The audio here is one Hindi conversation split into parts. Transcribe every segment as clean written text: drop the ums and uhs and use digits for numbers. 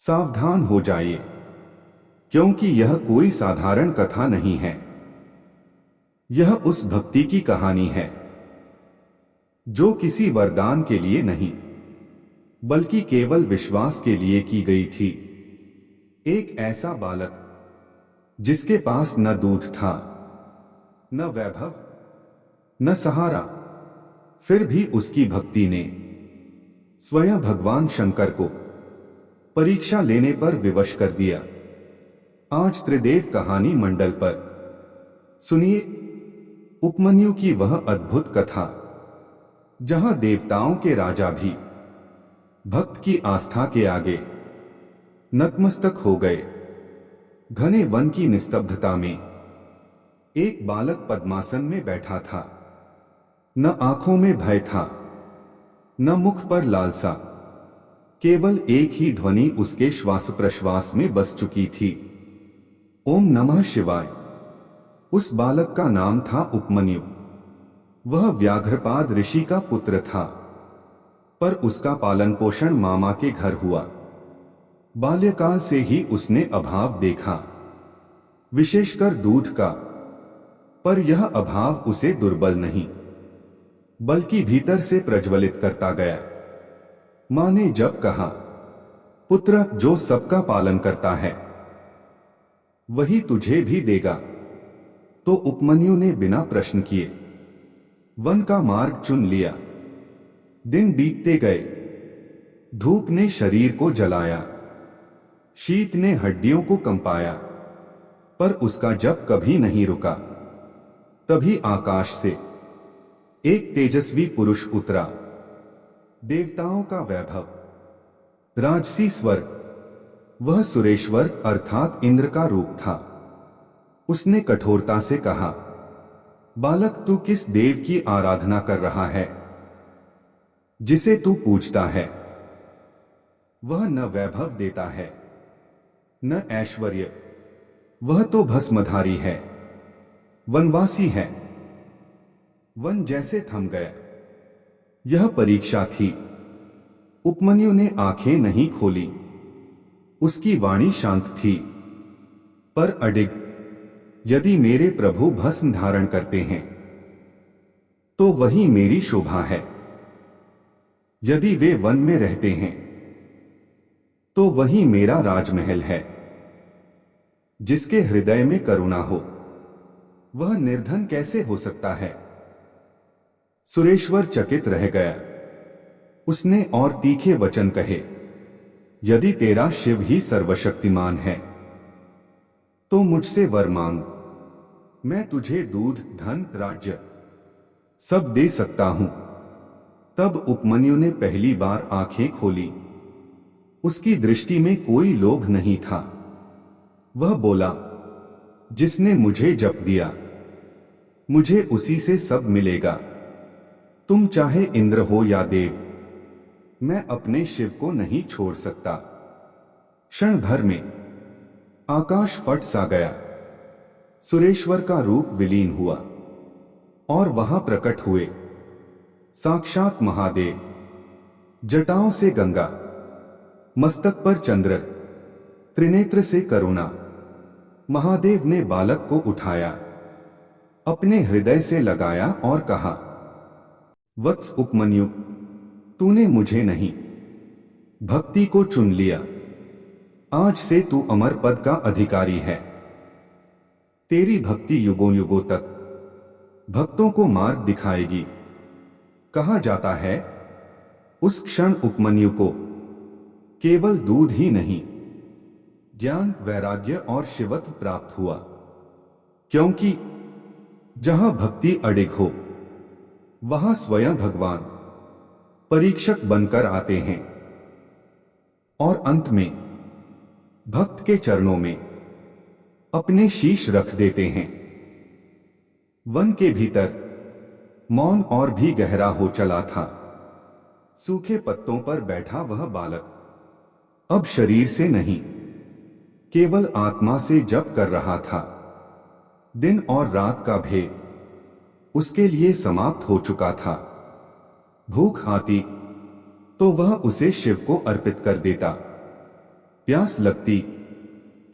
सावधान हो जाइए, क्योंकि यह कोई साधारण कथा नहीं है। यह उस भक्ति की कहानी है जो किसी वरदान के लिए नहीं, बल्कि केवल विश्वास के लिए की गई थी। एक ऐसा बालक जिसके पास न दूध था, न वैभव, न सहारा, फिर भी उसकी भक्ति ने स्वयं भगवान शंकर को परीक्षा लेने पर विवश कर दिया। आज त्रिदेव कहानी मंडल पर सुनिए उपमन्यु की वह अद्भुत कथा, जहां देवताओं के राजा भी भक्त की आस्था के आगे नतमस्तक हो गए। घने वन की निस्तब्धता में एक बालक पद्मासन में बैठा था। न आंखों में भय था, न मुख पर लालसा, केवल एक ही ध्वनि उसके श्वास प्रश्वास में बस चुकी थी, ओम नमः शिवाय। उस बालक का नाम था उपमन्यु। वह व्याघ्रपाद ऋषि का पुत्र था, पर उसका पालन पोषण मामा के घर हुआ। बाल्यकाल से ही उसने अभाव देखा, विशेषकर दूध का, पर यह अभाव उसे दुर्बल नहीं, बल्कि भीतर से प्रज्वलित करता गया। मां ने जब कहा, पुत्र, जो सबका पालन करता है वही तुझे भी देगा, तो उपमन्यु ने बिना प्रश्न किए वन का मार्ग चुन लिया। दिन बीतते गए, धूप ने शरीर को जलाया, शीत ने हड्डियों को कंपाया, पर उसका जप कभी नहीं रुका। तभी आकाश से एक तेजस्वी पुरुष उतरा। देवताओं का वैभव, राजसी स्वर्ग, वह सुरेश्वर अर्थात इंद्र का रूप था। उसने कठोरता से कहा, बालक, तू किस देव की आराधना कर रहा है? जिसे तू पूजता है वह न वैभव देता है, न ऐश्वर्य, वह तो भस्मधारी है, वनवासी है। वन जैसे थम गया। यह परीक्षा थी। उपमन्यु ने आंखें नहीं खोली। उसकी वाणी शांत थी, पर अडिग। यदि मेरे प्रभु भस्म धारण करते हैं तो वही मेरी शोभा है। यदि वे वन में रहते हैं तो वही मेरा राजमहल है। जिसके हृदय में करुणा हो वह निर्धन कैसे हो सकता है? सुरेश्वर चकित रह गया। उसने और तीखे वचन कहे, यदि तेरा शिव ही सर्वशक्तिमान है तो मुझसे वर मांग। मैं तुझे दूध, धन, राज्य सब दे सकता हूं। तब उपमन्यु ने पहली बार आंखें खोली। उसकी दृष्टि में कोई लोभ नहीं था। वह बोला, जिसने मुझे जप दिया मुझे उसी से सब मिलेगा। तुम चाहे इंद्र हो या देव, मैं अपने शिव को नहीं छोड़ सकता। क्षण भर में आकाश फट सा गया। सुरेश्वर का रूप विलीन हुआ और वहां प्रकट हुए साक्षात महादेव। जटाओं से गंगा, मस्तक पर चंद्र, त्रिनेत्र से करुणा। महादेव ने बालक को उठाया, अपने हृदय से लगाया और कहा, वत्स उपमन्यु, तूने मुझे नहीं, भक्ति को चुन लिया। आज से तू अमर पद का अधिकारी है। तेरी भक्ति युगों युगों तक भक्तों को मार्ग दिखाएगी। कहा जाता है, उस क्षण उपमन्यु को केवल दूध ही नहीं, ज्ञान, वैराग्य और शिवत्व प्राप्त हुआ। क्योंकि जहां भक्ति अडिग हो वहां स्वयं भगवान परीक्षक बनकर आते हैं और अंत में भक्त के चरणों में अपने शीश रख देते हैं। वन के भीतर मौन और भी गहरा हो चला था। सूखे पत्तों पर बैठा वह बालक अब शरीर से नहीं, केवल आत्मा से जप कर रहा था। दिन और रात का भेद उसके लिए समाप्त हो चुका था। भूख आती तो वह उसे शिव को अर्पित कर देता, प्यास लगती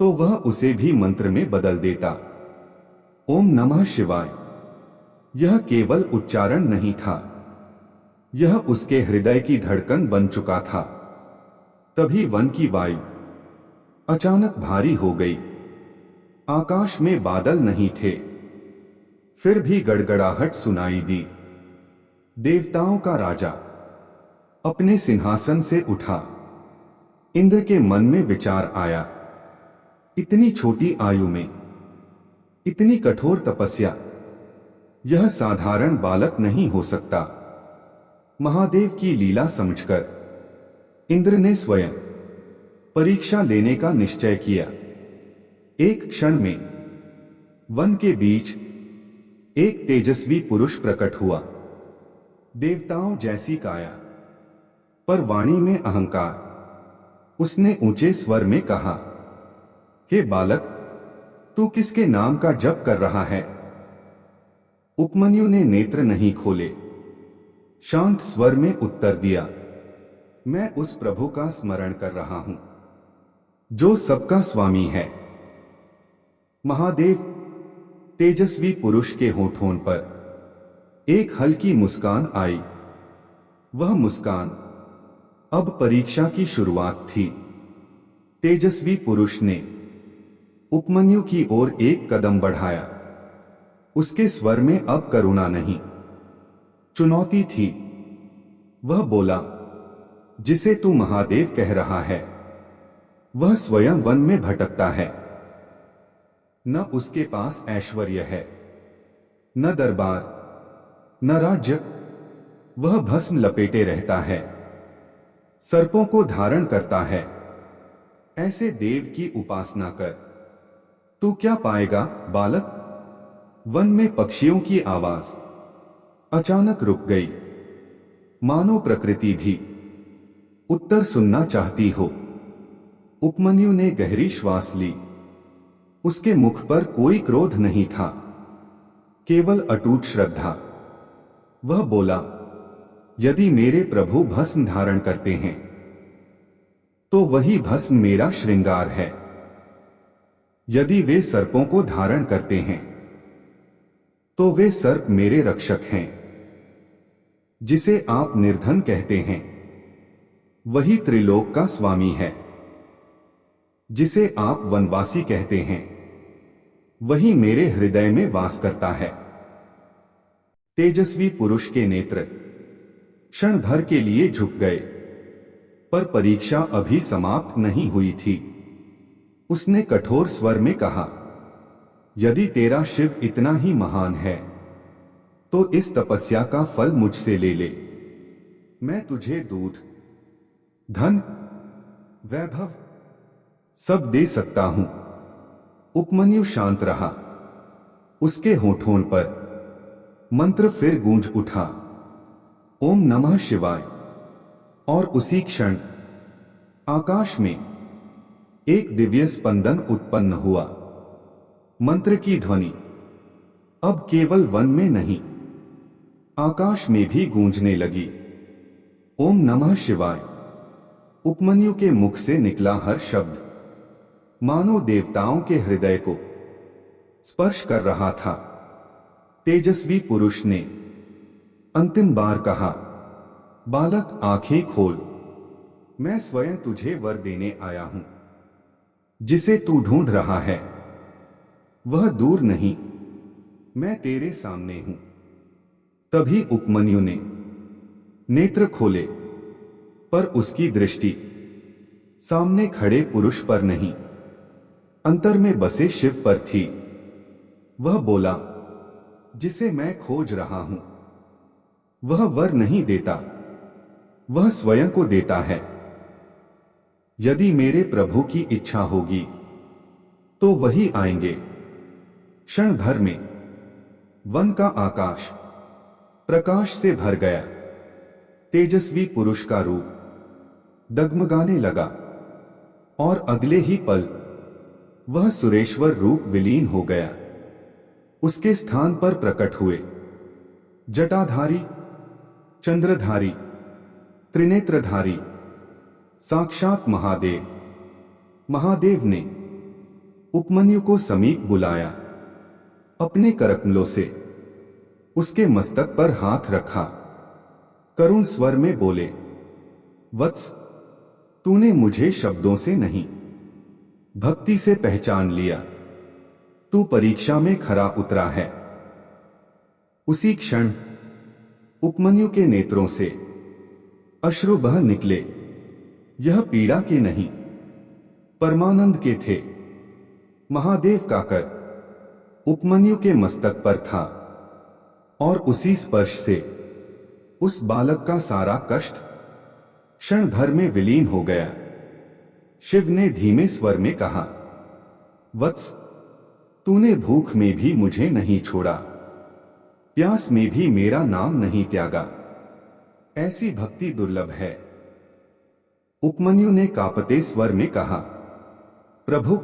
तो वह उसे भी मंत्र में बदल देता। ओम नमः शिवाय। यह केवल उच्चारण नहीं था, यह उसके हृदय की धड़कन बन चुका था। तभी वन की वायु अचानक भारी हो गई। आकाश में बादल नहीं थे, फिर भी गड़गड़ाहट सुनाई दी। देवताओं का राजा अपने सिंहासन से उठा। इंद्र के मन में विचार आया, इतनी छोटी आयु में इतनी कठोर तपस्या, यह साधारण बालक नहीं हो सकता। महादेव की लीला समझकर इंद्र ने स्वयं परीक्षा लेने का निश्चय किया। एक क्षण में वन के बीच एक तेजस्वी पुरुष प्रकट हुआ। देवताओं जैसी काया, पर वाणी में अहंकार। उसने ऊंचे स्वर में कहा, हे बालक, तू किसके नाम का जप कर रहा है? उपमन्यु ने नेत्र नहीं खोले, शांत स्वर में उत्तर दिया, मैं उस प्रभु का स्मरण कर रहा हूं जो सबका स्वामी है। महादेव तेजस्वी पुरुष के होठों पर एक हल्की मुस्कान आई। वह मुस्कान अब परीक्षा की शुरुआत थी। तेजस्वी पुरुष ने उपमन्यु की ओर एक कदम बढ़ाया। उसके स्वर में अब करुणा नहीं, चुनौती थी। वह बोला, जिसे तू महादेव कह रहा है, वह स्वयं वन में भटकता है। न उसके पास ऐश्वर्य है, न दरबार, न राज्य। वह भस्म लपेटे रहता है, सर्पों को धारण करता है। ऐसे देव की उपासना कर, तू क्या पाएगा बालक? वन में पक्षियों की आवाज अचानक रुक गई, मानो प्रकृति भी उत्तर सुनना चाहती हो। उपमन्यु ने गहरी श्वास ली। उसके मुख पर कोई क्रोध नहीं था, केवल अटूट श्रद्धा। वह बोला, यदि मेरे प्रभु भस्म धारण करते हैं तो वही भस्म मेरा श्रृंगार है। यदि वे सर्पों को धारण करते हैं तो वे सर्प मेरे रक्षक हैं। जिसे आप निर्धन कहते हैं वही त्रिलोक का स्वामी है। जिसे आप वनवासी कहते हैं वही मेरे हृदय में वास करता है। तेजस्वी पुरुष के नेत्र क्षण भर के लिए झुक गए, पर परीक्षा अभी समाप्त नहीं हुई थी। उसने कठोर स्वर में कहा, यदि तेरा शिव इतना ही महान है तो इस तपस्या का फल मुझसे ले ले। मैं तुझे दूध, धन, वैभव सब दे सकता हूं। उपमन्यु शांत रहा। उसके होठों पर मंत्र फिर गूंज उठा, ओम नमः शिवाय। और उसी क्षण आकाश में एक दिव्य स्पंदन उत्पन्न हुआ। मंत्र की ध्वनि अब केवल वन में नहीं, आकाश में भी गूंजने लगी। ओम नमः शिवाय। उपमन्यु के मुख से निकला हर शब्द मानो देवताओं के हृदय को स्पर्श कर रहा था। तेजस्वी पुरुष ने अंतिम बार कहा, बालक आंखें खोल, मैं स्वयं तुझे वर देने आया हूं। जिसे तू ढूंढ रहा है वह दूर नहीं, मैं तेरे सामने हूं। तभी उपमन्यु ने नेत्र खोले, पर उसकी दृष्टि सामने खड़े पुरुष पर नहीं, अंतर में बसे शिव पर थी। वह बोला, जिसे मैं खोज रहा हूं वह वर नहीं देता, वह स्वयं को देता है। यदि मेरे प्रभु की इच्छा होगी तो वही आएंगे। क्षण भर में वन का आकाश प्रकाश से भर गया। तेजस्वी पुरुष का रूप डगमगाने लगा और अगले ही पल वह सुरेश्वर रूप विलीन हो गया। उसके स्थान पर प्रकट हुए जटाधारी, चंद्रधारी, त्रिनेत्रधारी, साक्षात महादेव। महादेव ने उपमन्यु को समीप बुलाया, अपने करकमलों से उसके मस्तक पर हाथ रखा, करुण स्वर में बोले, वत्स, तूने मुझे शब्दों से नहीं भक्ति से पहचान लिया। तू परीक्षा में खरा उतरा है। उसी क्षण उपमन्यु के नेत्रों से अश्रु बह निकले। यह पीड़ा के नहीं, परमानंद के थे। महादेव का कर उपमन्यु के मस्तक पर था और उसी स्पर्श से उस बालक का सारा कष्ट क्षण भर में विलीन हो गया। शिव ने धीमे स्वर में कहा, वत्स, तूने भूख में भी मुझे नहीं छोड़ा, प्यास में भी मेरा नाम नहीं त्यागा। ऐसी भक्ति दुर्लभ है। उपमन्यु ने कांपते स्वर में कहा, प्रभु,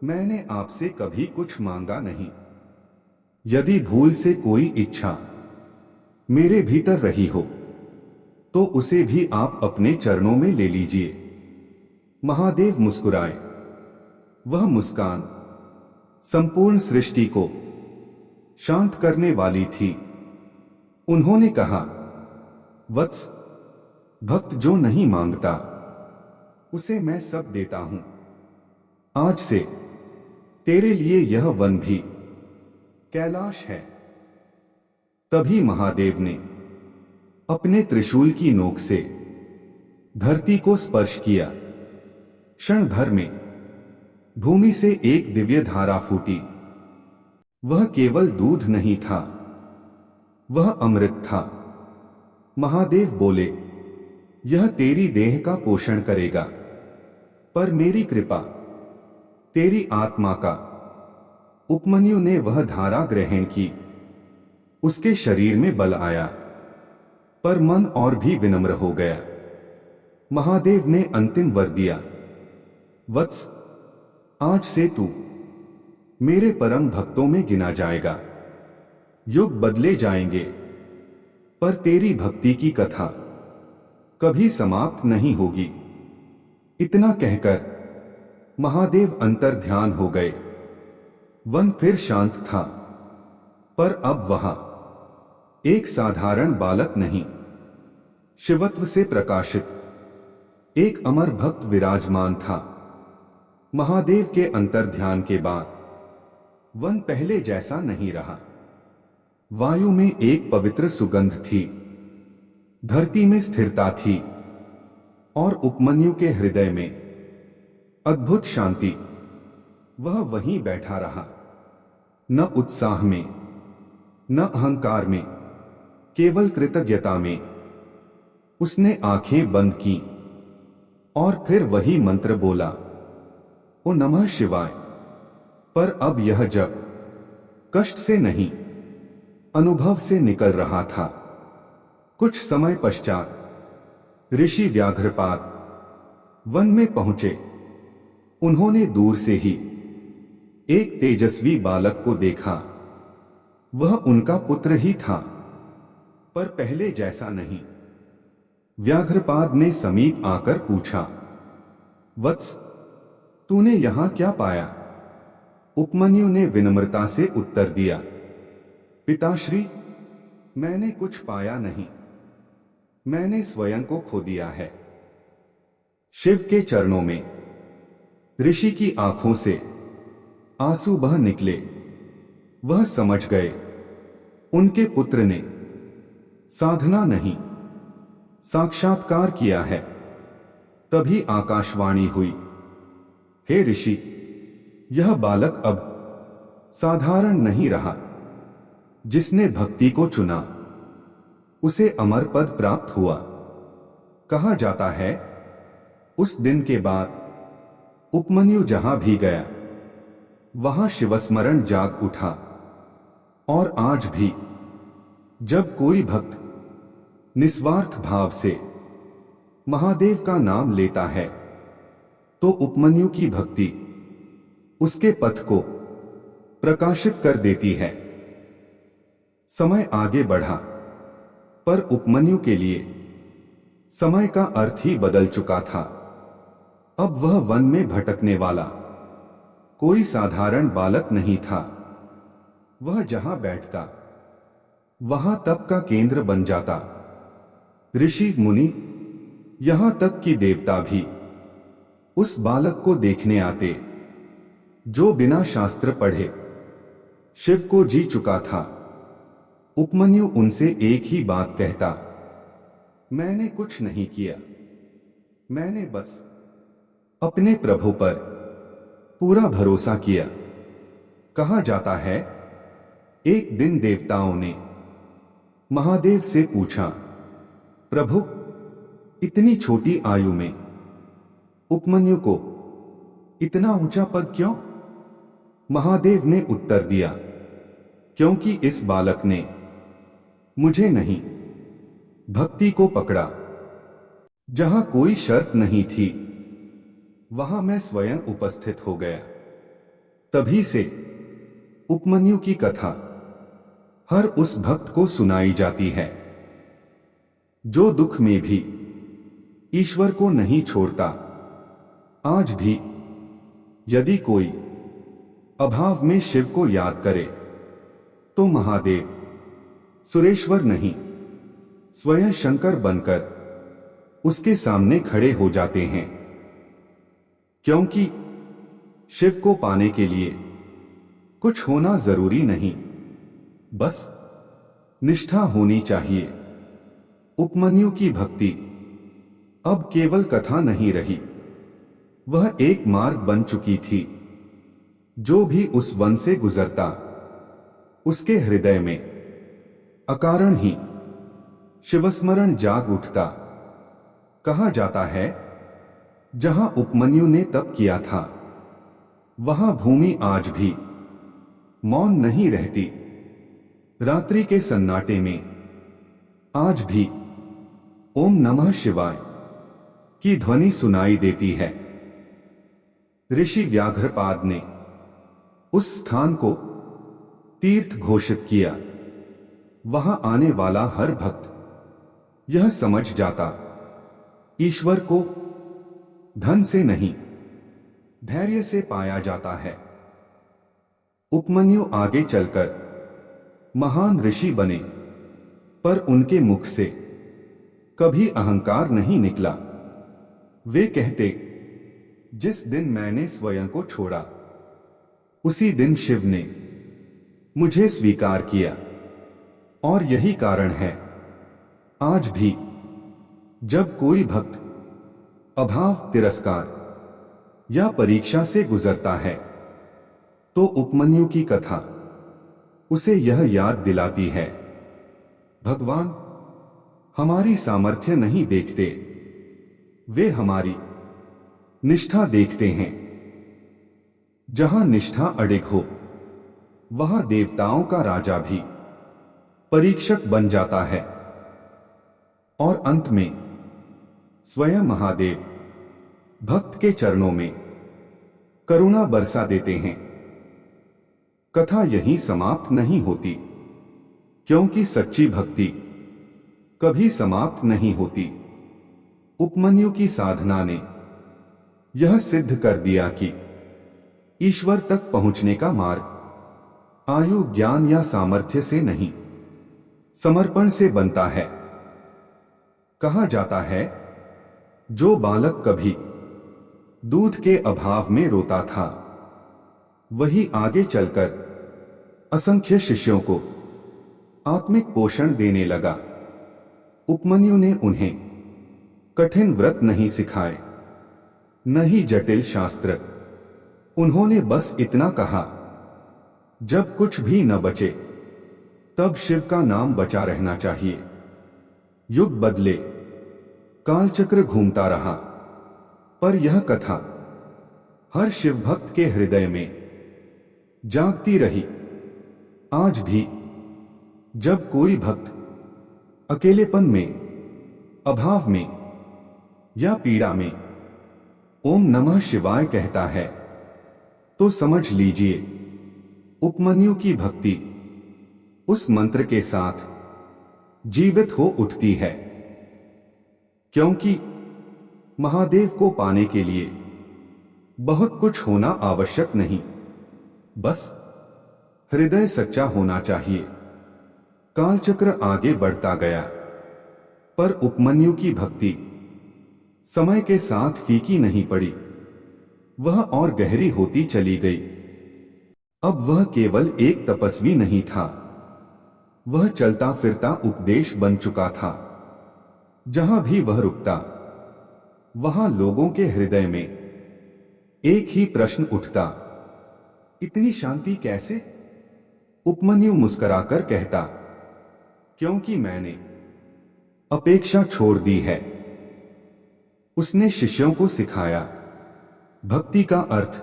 मैंने आपसे कभी कुछ मांगा नहीं। यदि भूल से कोई इच्छा मेरे भीतर रही हो तो उसे भी आप अपने चरणों में ले लीजिए। महादेव मुस्कुराए। वह मुस्कान संपूर्ण सृष्टि को शांत करने वाली थी। उन्होंने कहा, वत्स, भक्त जो नहीं मांगता उसे मैं सब देता हूं। आज से तेरे लिए यह वन भी कैलाश है। तभी महादेव ने अपने त्रिशूल की नोक से धरती को स्पर्श किया। क्षण भर में भूमि से एक दिव्य धारा फूटी। वह केवल दूध नहीं था, वह अमृत था। महादेव बोले, यह तेरी देह का पोषण करेगा, पर मेरी कृपा तेरी आत्मा का। उपमन्यु ने वह धारा ग्रहण की। उसके शरीर में बल आया, पर मन और भी विनम्र हो गया। महादेव ने अंतिम वर दिया, वत्स, आज से तू मेरे परम भक्तों में गिना जाएगा। युग बदले जाएंगे, पर तेरी भक्ति की कथा कभी समाप्त नहीं होगी। इतना कहकर महादेव अंतर ध्यान हो गए। वन फिर शांत था, पर अब वहां एक साधारण बालक नहीं, शिवत्व से प्रकाशित एक अमर भक्त विराजमान था। महादेव के अंतर ध्यान के बाद वन पहले जैसा नहीं रहा। वायु में एक पवित्र सुगंध थी, धरती में स्थिरता थी और उपमन्यु के हृदय में अद्भुत शांति। वह वहीं बैठा रहा, न उत्साह में, न अहंकार में, केवल कृतज्ञता में। उसने आंखें बंद की और फिर वही मंत्र बोला, ओ नमः शिवाय। पर अब यह जप कष्ट से नहीं, अनुभव से निकल रहा था। कुछ समय पश्चात ऋषि व्याघ्रपाद वन में पहुंचे। उन्होंने दूर से ही एक तेजस्वी बालक को देखा। वह उनका पुत्र ही था, पर पहले जैसा नहीं। व्याघ्रपाद ने समीप आकर पूछा, वत्स, तूने यहां क्या पाया? उपमन्यु ने विनम्रता से उत्तर दिया, पिताश्री, मैंने कुछ पाया नहीं, मैंने स्वयं को खो दिया है। शिव के चरणों में ऋषि की आंखों से आंसू बह निकले। वह समझ गए, उनके पुत्र ने साधना नहीं, साक्षात्कार किया है। तभी आकाशवाणी हुई, हे ऋषि, यह बालक अब साधारण नहीं रहा। जिसने भक्ति को चुना उसे अमर पद प्राप्त हुआ। कहा जाता है, उस दिन के बाद उपमन्यु जहां भी गया वहां शिवस्मरण जाग उठा। और आज भी जब कोई भक्त निस्वार्थ भाव से महादेव का नाम लेता है तो उपमन्यु की भक्ति उसके पथ को प्रकाशित कर देती है। समय आगे बढ़ा, पर उपमन्यु के लिए समय का अर्थ ही बदल चुका था। अब वह वन में भटकने वाला कोई साधारण बालक नहीं था। वह जहां बैठता वहां तप का केंद्र बन जाता। ऋषि मुनि, यहां तक कि देवता भी उस बालक को देखने आते जो बिना शास्त्र पढ़े शिव को जी चुका था। उपमन्यु उनसे एक ही बात कहता, मैंने कुछ नहीं किया, मैंने बस अपने प्रभु पर पूरा भरोसा किया। कहा जाता है, एक दिन देवताओं ने महादेव से पूछा, प्रभु, इतनी छोटी आयु में उपमन्यु को इतना ऊंचा पद क्यों? महादेव ने उत्तर दिया, क्योंकि इस बालक ने मुझे नहीं, भक्ति को पकड़ा। जहां कोई शर्त नहीं थी वहां मैं स्वयं उपस्थित हो गया। तभी से उपमन्यु की कथा हर उस भक्त को सुनाई जाती है जो दुख में भी ईश्वर को नहीं छोड़ता। आज भी यदि कोई अभाव में शिव को याद करे तो महादेव सुरेश्वर नहीं, स्वयं शंकर बनकर उसके सामने खड़े हो जाते हैं। क्योंकि शिव को पाने के लिए कुछ होना जरूरी नहीं, बस निष्ठा होनी चाहिए। उपमन्यु की भक्ति अब केवल कथा नहीं रही, वह एक मार्ग बन चुकी थी। जो भी उस वन से गुजरता उसके हृदय में अकारण ही शिवस्मरण जाग उठता। कहा जाता है, जहां उपमन्यु ने तप किया था वहां भूमि आज भी मौन नहीं रहती। रात्रि के सन्नाटे में आज भी ओम नमः शिवाय की ध्वनि सुनाई देती है। ऋषि व्याघ्रपाद ने उस स्थान को तीर्थ घोषित किया। वहां आने वाला हर भक्त यह समझ जाता, ईश्वर को धन से नहीं, धैर्य से पाया जाता है। उपमन्यु आगे चलकर महान ऋषि बने, पर उनके मुख से कभी अहंकार नहीं निकला। वे कहते, जिस दिन मैंने स्वयं को छोड़ा उसी दिन शिव ने मुझे स्वीकार किया। और यही कारण है, आज भी जब कोई भक्त अभाव, तिरस्कार या परीक्षा से गुजरता है तो उपमन्यु की कथा उसे यह याद दिलाती है, भगवान हमारी सामर्थ्य नहीं देखते, वे हमारी निष्ठा देखते हैं। जहां निष्ठा अडिग हो वहां देवताओं का राजा भी परीक्षक बन जाता है। और अंत में स्वयं महादेव भक्त के चरणों में करुणा बरसा देते हैं। कथा यहीं समाप्त नहीं होती, क्योंकि सच्ची भक्ति कभी समाप्त नहीं होती। उपमन्यु की साधना ने यह सिद्ध कर दिया कि ईश्वर तक पहुंचने का मार्ग आयु, ज्ञान या सामर्थ्य से नहीं, समर्पण से बनता है। कहा जाता है, जो बालक कभी दूध के अभाव में रोता था वही आगे चलकर असंख्य शिष्यों को आत्मिक पोषण देने लगा। उपमन्यु ने उन्हें कठिन व्रत नहीं सिखाए, न ही जटिल शास्त्र। उन्होंने बस इतना कहा, जब कुछ भी न बचे तब शिव का नाम बचा रहना चाहिए। युग बदले, कालचक्र घूमता रहा, पर यह कथा हर शिव भक्त के हृदय में जागती रही। आज भी जब कोई भक्त अकेलेपन में, अभाव में या पीड़ा में ओम नमः शिवाय कहता है तो समझ लीजिए, उपमन्यु की भक्ति उस मंत्र के साथ जीवित हो उठती है। क्योंकि महादेव को पाने के लिए बहुत कुछ होना आवश्यक नहीं, बस हृदय सच्चा होना चाहिए। कालचक्र आगे बढ़ता गया, पर उपमन्यु की भक्ति समय के साथ फीकी नहीं पड़ी, वह और गहरी होती चली गई। अब वह केवल एक तपस्वी नहीं था, वह चलता फिरता उपदेश बन चुका था। जहां भी वह रुकता, वहां लोगों के हृदय में एक ही प्रश्न उठता, इतनी शांति कैसे? उपमन्यु मुस्कुराकर कहता, क्योंकि मैंने अपेक्षा छोड़ दी है। उसने शिष्यों को सिखाया, भक्ति का अर्थ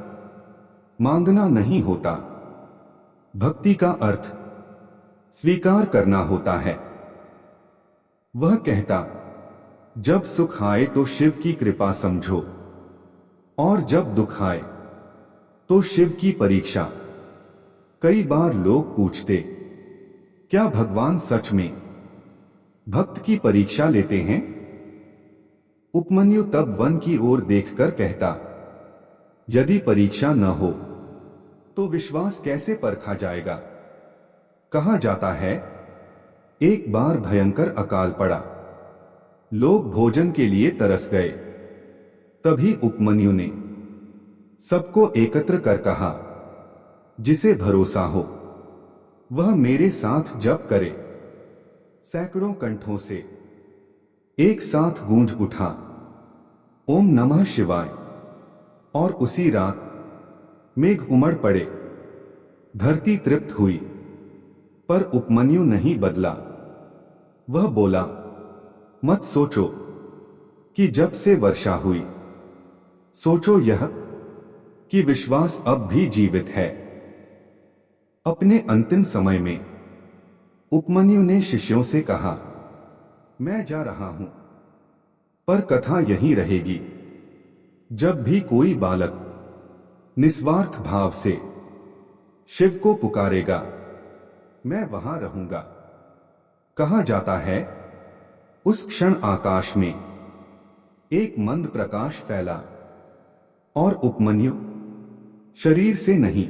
मांगना नहीं होता, भक्ति का अर्थ स्वीकार करना होता है। वह कहता, जब सुख आए तो शिव की कृपा समझो, और जब दुख आए तो शिव की परीक्षा। कई बार लोग पूछते, क्या भगवान सच में भक्त की परीक्षा लेते हैं? उपमन्यु तब वन की ओर देखकर कहता, यदि परीक्षा न हो तो विश्वास कैसे परखा जाएगा? कहा जाता है, एक बार भयंकर अकाल पड़ा, लोग भोजन के लिए तरस गए। तभी उपमन्यु ने सबको एकत्र कर कहा, जिसे भरोसा हो वह मेरे साथ जप करे। सैकड़ों कंठों से एक साथ गूंज उठा, ओम नमः शिवाय। और उसी रात मेघ उमड़ पड़े, धरती तृप्त हुई। पर उपमन्यु नहीं बदला। वह बोला, मत सोचो कि जब से वर्षा हुई, सोचो यह कि विश्वास अब भी जीवित है। अपने अंतिम समय में उपमन्यु ने शिष्यों से कहा, मैं जा रहा हूं, पर कथा यहीं रहेगी। जब भी कोई बालक निस्वार्थ भाव से शिव को पुकारेगा, मैं वहां रहूंगा। कहा जाता है, उस क्षण आकाश में एक मंद प्रकाश फैला और उपमन्यु शरीर से नहीं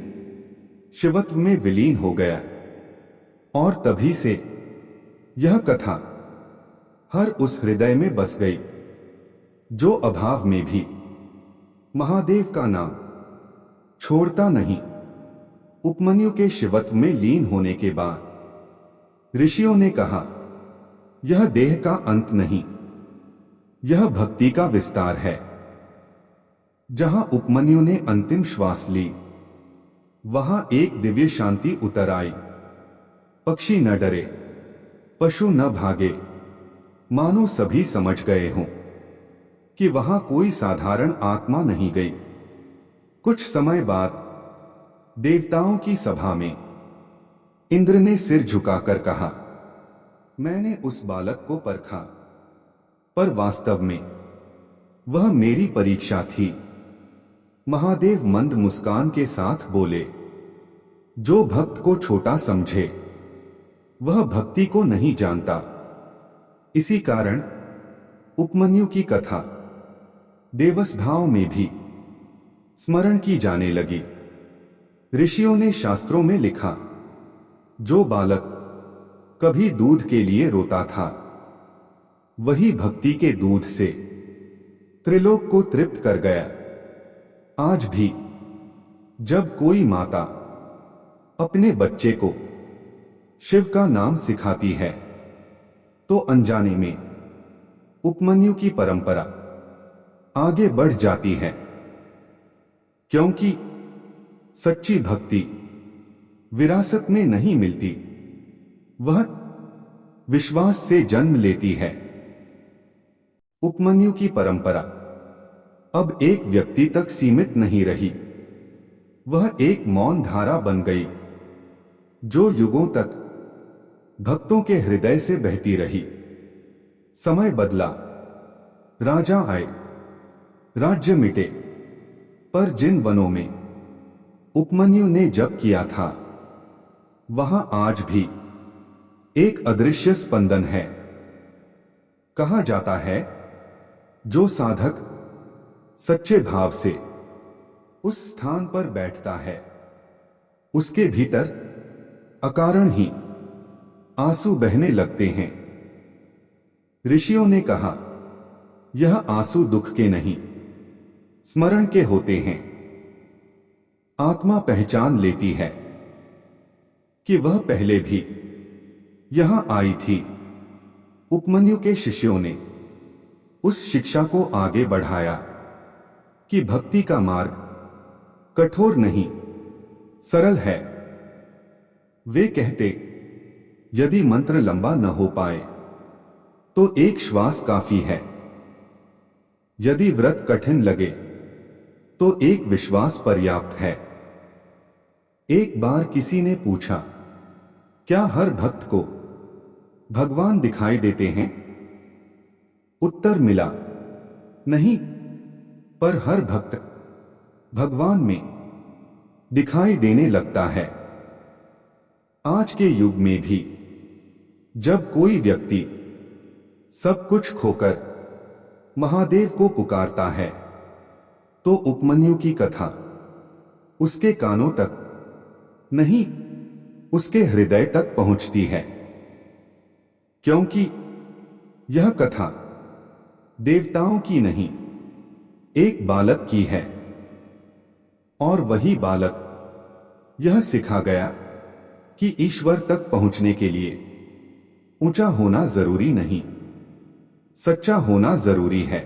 शिवत्व में विलीन हो गया। और तभी से यह कथा हर उस हृदय में बस गई जो अभाव में भी महादेव का नाम छोड़ता नहीं। उपमन्यु के शिवत्व में लीन होने के बाद ऋषियों ने कहा, यह देह का अंत नहीं, यह भक्ति का विस्तार है। जहां उपमन्यु ने अंतिम श्वास ली, वहां एक दिव्य शांति उतर आई। पक्षी न डरे, पशु न भागे, मानो सभी समझ गए हों कि वहां कोई साधारण आत्मा नहीं गई। कुछ समय बाद देवताओं की सभा में इंद्र ने सिर झुकाकर कहा, मैंने उस बालक को परखा, पर वास्तव में वह मेरी परीक्षा थी। महादेव मंद मुस्कान के साथ बोले, जो भक्त को छोटा समझे वह भक्ति को नहीं जानता। इसी कारण उपमन्यु की कथा देवस भाव में भी स्मरण की जाने लगी। ऋषियों ने शास्त्रों में लिखा, जो बालक कभी दूध के लिए रोता था, वही भक्ति के दूध से त्रिलोक को तृप्त कर गया। आज भी जब कोई माता अपने बच्चे को शिव का नाम सिखाती है, तो अनजाने में उपमन्यु की परंपरा आगे बढ़ जाती है। क्योंकि सच्ची भक्ति विरासत में नहीं मिलती, वह विश्वास से जन्म लेती है। उपमन्यु की परंपरा अब एक व्यक्ति तक सीमित नहीं रही, वह एक मौन धारा बन गई, जो युगों तक भक्तों के हृदय से बहती रही। समय बदला, राजा आए, राज्य मिटे, पर जिन वनों में उपमन्यु ने जप किया था, वहां आज भी एक अदृश्य स्पंदन है। कहा जाता है, जो साधक सच्चे भाव से उस स्थान पर बैठता है, उसके भीतर अकारण ही आंसू बहने लगते हैं। ऋषियों ने कहा, यह आंसू दुख के नहीं, स्मरण के होते हैं। आत्मा पहचान लेती है कि वह पहले भी यहां आई थी। उपमन्यु के शिष्यों ने उस शिक्षा को आगे बढ़ाया कि भक्ति का मार्ग कठोर नहीं, सरल है। वे कहते, यदि मंत्र लंबा न हो पाए तो एक श्वास काफी है। यदि व्रत कठिन लगे तो एक विश्वास पर्याप्त है। एक बार किसी ने पूछा, क्या हर भक्त को भगवान दिखाई देते हैं? उत्तर मिला, नहीं, पर हर भक्त भगवान में दिखाई देने लगता है। आज के युग में भी जब कोई व्यक्ति सब कुछ खोकर महादेव को पुकारता है तो उपमन्यु की कथा उसके कानों तक नहीं, उसके हृदय तक पहुंचती है। क्योंकि यह कथा देवताओं की नहीं, एक बालक की है। और वही बालक यह सिखा गया कि ईश्वर तक पहुंचने के लिए ऊंचा होना जरूरी नहीं, सच्चा होना जरूरी है।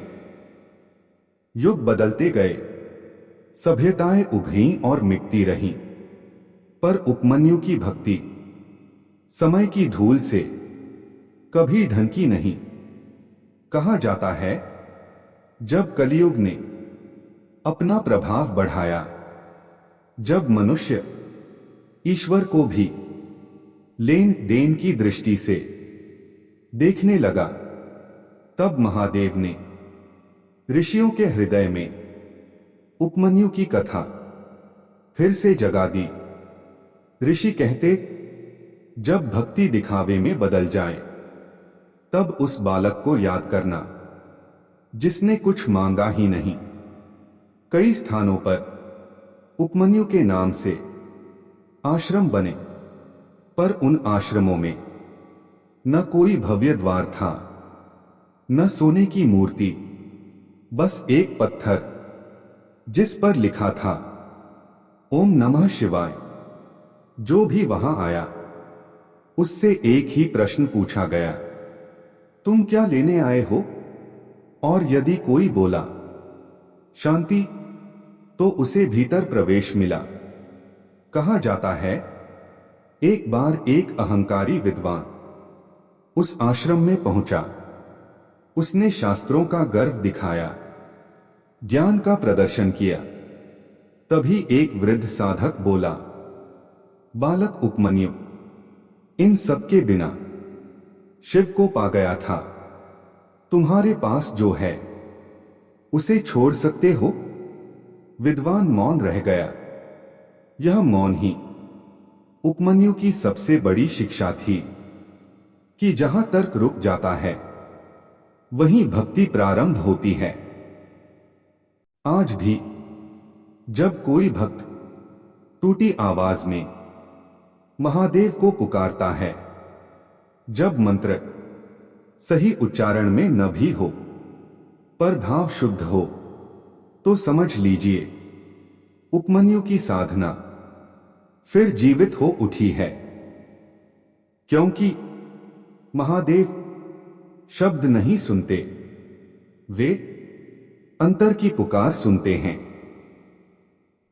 युग बदलते गए, सभ्यताएं उभरी और मिटती रहीं, पर उपमन्यु की भक्ति समय की धूल से कभी ढंकी नहीं। कहा जाता है, जब कलियुग ने अपना प्रभाव बढ़ाया, जब मनुष्य ईश्वर को भी लेन देन की दृष्टि से देखने लगा, तब महादेव ने ऋषियों के हृदय में उपमन्यु की कथा फिर से जगा दी। ऋषि कहते, जब भक्ति दिखावे में बदल जाए तब उस बालक को याद करना जिसने कुछ मांगा ही नहीं। कई स्थानों पर उपमन्यु के नाम से आश्रम बने, पर उन आश्रमों में न कोई भव्य द्वार था, न सोने की मूर्ति, बस एक पत्थर जिस पर लिखा था ओम नमः शिवाय। जो भी वहां आया उससे एक ही प्रश्न पूछा गया, तुम क्या लेने आए हो? और यदि कोई बोला शांति, तो उसे भीतर प्रवेश मिला। कहा जाता है, एक बार एक अहंकारी विद्वान उस आश्रम में पहुंचा। उसने शास्त्रों का गर्व दिखाया, ज्ञान का प्रदर्शन किया। तभी एक वृद्ध साधक बोला, बालक उपमन्यु इन सबके बिना शिव को पा गया था। तुम्हारे पास जो है उसे छोड़ सकते हो? विद्वान मौन रह गया। यह मौन ही उपमन्यु की सबसे बड़ी शिक्षा थी कि जहां तर्क रुक जाता है वहीं भक्ति प्रारंभ होती है। आज भी जब कोई भक्त टूटी आवाज में महादेव को पुकारता है, जब मंत्र सही उच्चारण में न भी हो पर भाव शुद्ध हो, तो समझ लीजिए उपमन्यु की साधना फिर जीवित हो उठी है। क्योंकि महादेव शब्द नहीं सुनते, वे अंतर की पुकार सुनते हैं।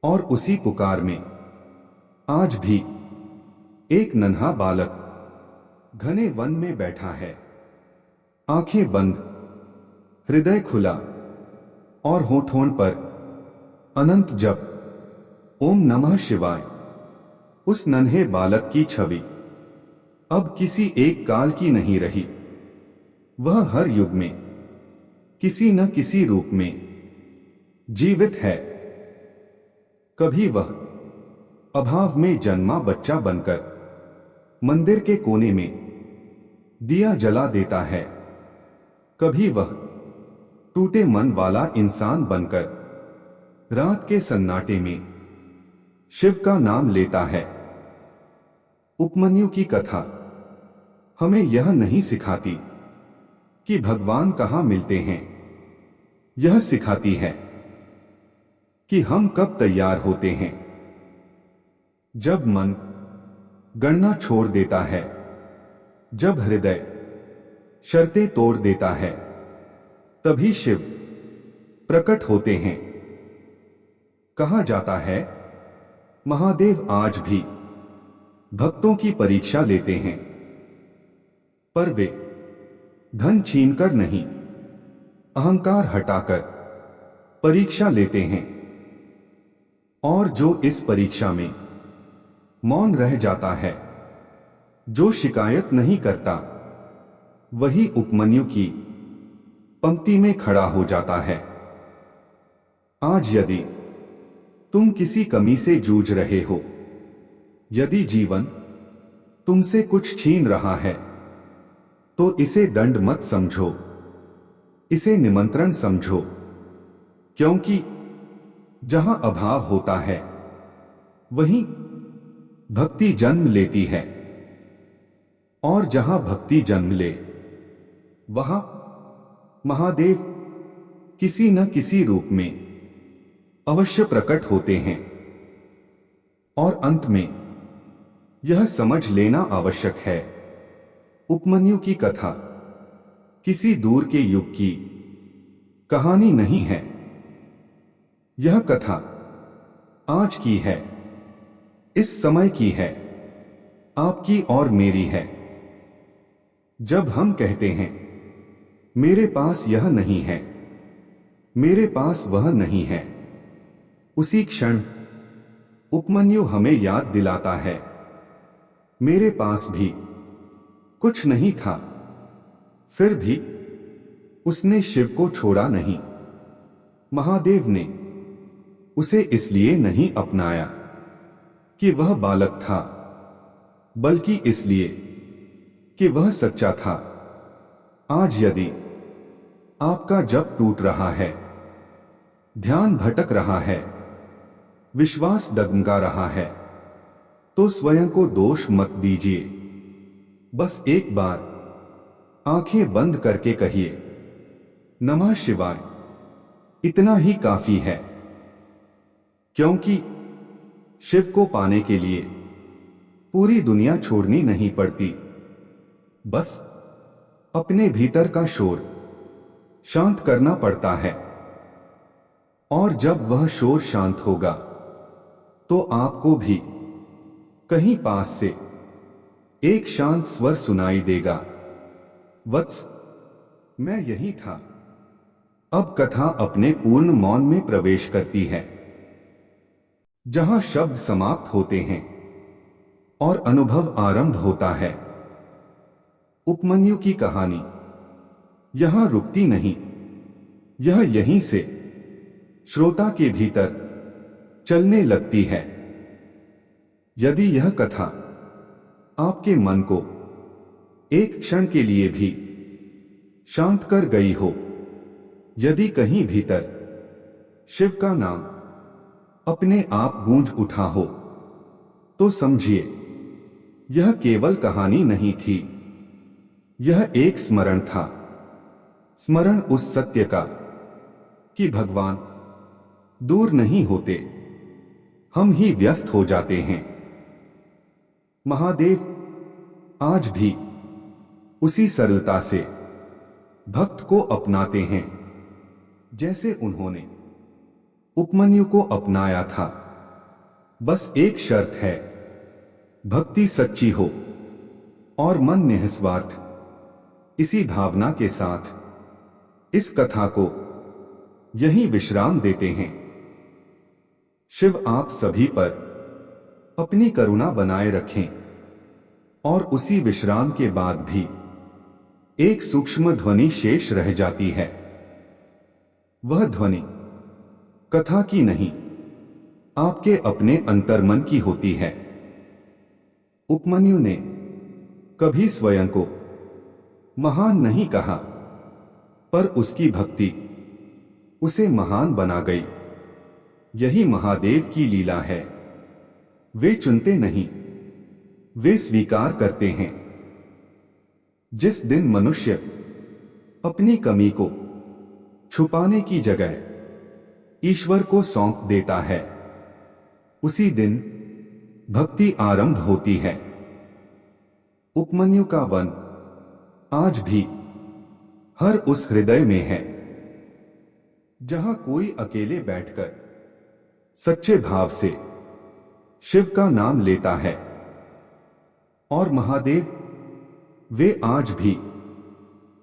और उसी पुकार में आज भी एक नन्हा बालक घने वन में बैठा है, आंखें बंद, हृदय खुला और होठों पर अनंत जप, ओम नमः शिवाय। उस नन्हे बालक की छवि अब किसी एक काल की नहीं रही। वह हर युग में किसी न किसी रूप में जीवित है। कभी वह अभाव में जन्मा बच्चा बनकर मंदिर के कोने में दिया जला देता है, कभी वह टूटे मन वाला इंसान बनकर रात के सन्नाटे में शिव का नाम लेता है। उपमन्यु की कथा हमें यह नहीं सिखाती कि भगवान कहाँ मिलते हैं। यह सिखाती है कि हम कब तैयार होते हैं। जब मन गणना छोड़ देता है, जब हृदय शर्तें तोड़ देता है, तभी शिव प्रकट होते हैं। कहा जाता है महादेव आज भी भक्तों की परीक्षा लेते हैं, पर वे धन छीनकर नहीं, अहंकार हटाकर परीक्षा लेते हैं। और जो इस परीक्षा में मौन रह जाता है, जो शिकायत नहीं करता, वही उपमन्यु की पंक्ति में खड़ा हो जाता है। आज यदि तुम किसी कमी से जूझ रहे हो, यदि जीवन तुमसे कुछ छीन रहा है, तो इसे दंड मत समझो, इसे निमंत्रण समझो। क्योंकि जहां अभाव होता है, वहीं भक्ति जन्म लेती है, और जहां भक्ति जन्म ले, वहां महादेव किसी न किसी रूप में अवश्य प्रकट होते हैं। और अंत में यह समझ लेना आवश्यक है, उपमन्यु की कथा किसी दूर के युग की कहानी नहीं है। यह कथा आज की है, इस समय की है, आपकी और मेरी है। जब हम कहते हैं मेरे पास यह नहीं है, मेरे पास वह नहीं है, उसी क्षण उपमन्यु हमें याद दिलाता है मेरे पास भी कुछ नहीं था, फिर भी उसने शिव को छोड़ा नहीं। महादेव ने उसे इसलिए नहीं अपनाया कि वह बालक था, बल्कि इसलिए कि वह सच्चा था। आज यदि आपका जप टूट रहा है, ध्यान भटक रहा है, विश्वास डगमगा रहा है, तो स्वयं को दोष मत दीजिए। बस एक बार आंखें बंद करके कहिए नमः शिवाय, इतना ही काफी है। क्योंकि शिव को पाने के लिए पूरी दुनिया छोड़नी नहीं पड़ती, बस अपने भीतर का शोर शांत करना पड़ता है। और जब वह शोर शांत होगा, तो आपको भी कहीं पास से एक शांत स्वर सुनाई देगा, वत्स, मैं यही था। अब कथा अपने पूर्ण मौन में प्रवेश करती है, जहां शब्द समाप्त होते हैं और अनुभव आरंभ होता है। उपमन्यु की कहानी यहां रुकती नहीं, यह यहीं से श्रोता के भीतर चलने लगती है। यदि यह कथा आपके मन को एक क्षण के लिए भी शांत कर गई हो, यदि कहीं भीतर शिव का नाम अपने आप गूंज उठा हो, तो समझिए यह केवल कहानी नहीं थी, यह एक स्मरण था। स्मरण उस सत्य का कि भगवान दूर नहीं होते, हम ही व्यस्त हो जाते हैं। महादेव आज भी उसी सरलता से भक्त को अपनाते हैं, जैसे उन्होंने उपमन्यु को अपनाया था। बस एक शर्त है, भक्ति सच्ची हो और मन निस्वार्थ। इसी भावना के साथ इस कथा को यही विश्राम देते हैं। शिव आप सभी पर अपनी करुणा बनाए रखें और उसी विश्राम के बाद भी एक सूक्ष्म ध्वनि शेष रह जाती है। वह ध्वनि कथा की नहीं, आपके अपने अंतर्मन की होती है। उपमन्यु ने कभी स्वयं को महान नहीं कहा, पर उसकी भक्ति उसे महान बना गई। यही महादेव की लीला है। वे चुनते नहीं, वे स्वीकार करते हैं। जिस दिन मनुष्य अपनी कमी को छुपाने की जगह ईश्वर को सौंप देता है, उसी दिन भक्ति आरंभ होती है। उपमन्यु का वन आज भी हर उस हृदय में है जहां कोई अकेले बैठकर सच्चे भाव से शिव का नाम लेता है। और महादेव, वे आज भी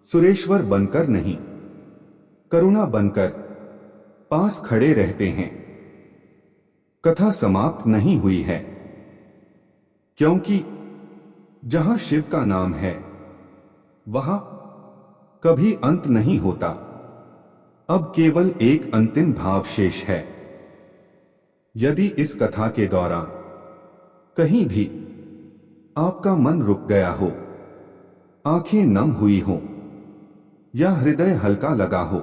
सुरेश्वर बनकर नहीं, करुणा बनकर पास खड़े रहते हैं। कथा समाप्त नहीं हुई है, क्योंकि जहां शिव का नाम है वहां कभी अंत नहीं होता। अब केवल एक अंतिम भाव शेष है। यदि इस कथा के दौरान कहीं भी आपका मन रुक गया हो, आंखें नम हुई हो या हृदय हल्का लगा हो,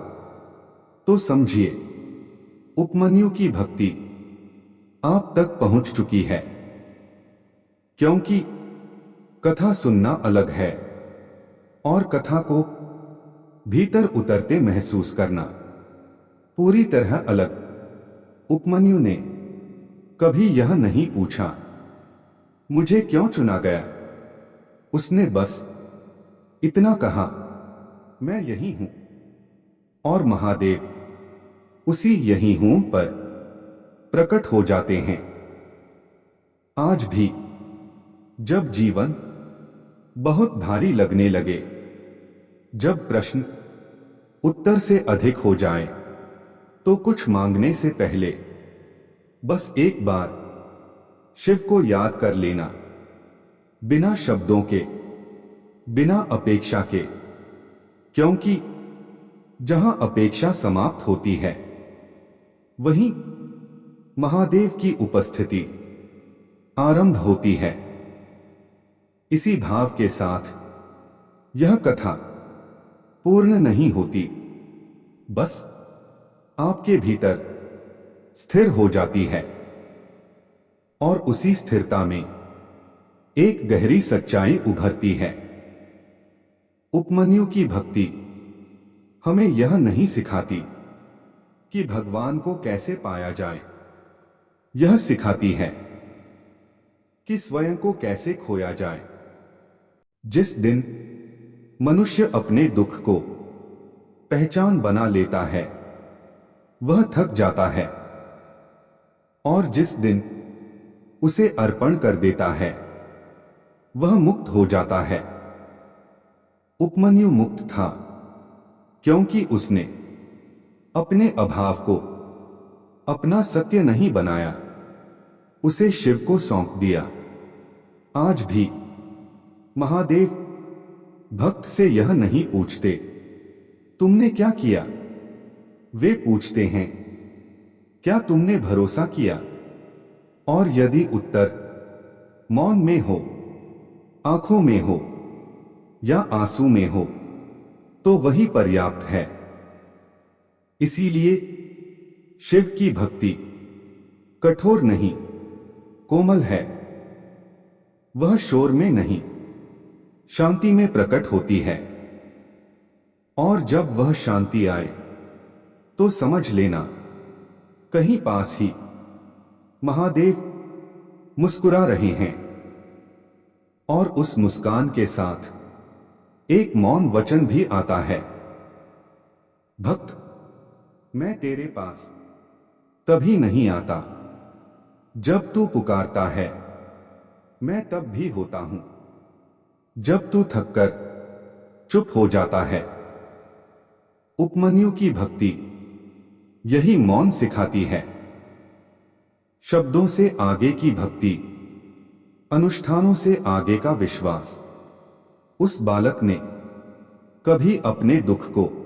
तो समझिए उपमन्यु की भक्ति आप तक पहुंच चुकी है। क्योंकि कथा सुनना अलग है और कथा को भीतर उतरते महसूस करना पूरी तरह अलग। उपमन्यु ने कभी यह नहीं पूछा, मुझे क्यों चुना गया। उसने बस इतना कहा, मैं यही हूं। और महादेव उसी यही हूं पर प्रकट हो जाते हैं। आज भी जब जीवन बहुत भारी लगने लगे, जब प्रश्न उत्तर से अधिक हो जाए, तो कुछ मांगने से पहले बस एक बार शिव को याद कर लेना, बिना शब्दों के, बिना अपेक्षा के। क्योंकि जहां अपेक्षा समाप्त होती है, वहीं महादेव की उपस्थिति आरंभ होती है। इसी भाव के साथ यह कथा पूर्ण नहीं होती, बस आपके भीतर स्थिर हो जाती है। और उसी स्थिरता में एक गहरी सच्चाई उभरती है। उपमन्यु की भक्ति हमें यह नहीं सिखाती कि भगवान को कैसे पाया जाए, यह सिखाती है कि स्वयं को कैसे खोया जाए। जिस दिन मनुष्य अपने दुख को पहचान बना लेता है, वह थक जाता है। और जिस दिन उसे अर्पण कर देता है, वह मुक्त हो जाता है। उपमन्यु मुक्त था क्योंकि उसने अपने अभाव को अपना सत्य नहीं बनाया, उसे शिव को सौंप दिया। आज भी महादेव भक्त से यह नहीं पूछते, तुमने क्या किया। वे पूछते हैं, क्या तुमने भरोसा किया। और यदि उत्तर मौन में हो, आंखों में हो या आंसू में हो, तो वही पर्याप्त है। इसीलिए शिव की भक्ति कठोर नहीं, कोमल है। वह शोर में नहीं, शांति में प्रकट होती है। और जब वह शांति आए, तो समझ लेना कहीं पास ही महादेव मुस्कुरा रहे हैं। और उस मुस्कान के साथ एक मौन वचन भी आता है, भक्त, मैं तेरे पास तभी नहीं आता जब तू पुकारता है, मैं तब भी होता हूं जब तू थककर चुप हो जाता है। उपमन्यु की भक्ति यही मौन सिखाती है। शब्दों से आगे की भक्ति, अनुष्ठानों से आगे का विश्वास। उस बालक ने कभी अपने दुख को